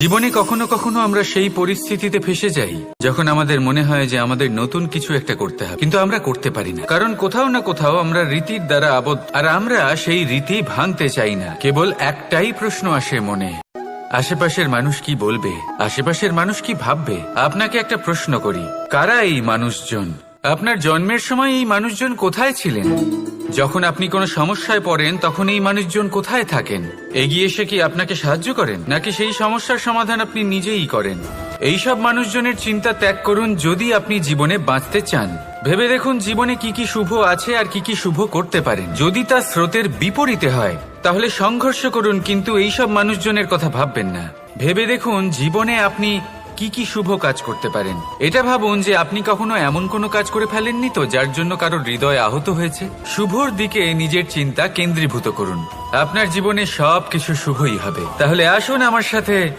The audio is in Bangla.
জীবনে কখনো কখনো আমরা সেই পরিস্থিতিতে ফেসে যাই যখন আমাদের মনে হয় যে আমাদের নতুন কিছু একটা করতে হবে, কিন্তু আমরা করতে পারি না, কারণ কোথাও না কোথাও আমরা রীতির দ্বারা আবদ্ধ, আর আমরা সেই রীতি ভাঙতে চাই না। কেবল একটাই প্রশ্ন আসে মনে, আশেপাশের মানুষ কি বলবে, আশেপাশের মানুষ কি ভাববে। আপনাকে একটা প্রশ্ন করি, কারা এই মানুষজন? আপনার জন্মের সময় এই মানুষজন কোথায় ছিলেন? যখন আপনি কোনো সমস্যায় পড়েন তখন এই মানুষজন কোথায় থাকেন? এগিয়ে এসে কি আপনাকে সাহায্য করেন, নাকি সেই সমস্যার সমাধান আপনি নিজেই করেন? এইসব মানুষজনের চিন্তা ত্যাগ করুন যদি আপনি জীবনে বাঁচতে চান। ভেবে দেখুন জীবনে কি কি শুভ আছে আর কি কি শুভ করতে পারেন। যদি তা স্রোতের বিপরীতে হয় তাহলে সংঘর্ষ করুন, কিন্তু এইসব মানুষজনের কথা ভাববেন না। ভেবে দেখুন জীবনে আপনি কি কি শুভ কাজ করতে পারেন। এটা ভাবুন যে আপনি কখনো এমন কোনো কাজ করে ফেলেননি তো যার জন্য কারোর হৃদয় আহত হয়েছে। শুভর দিকে নিজের চিন্তা কেন্দ্রীভূত করুন, আপনার জীবনে সবকিছু শুভই হবে। তাহলে আসুন আমার সাথে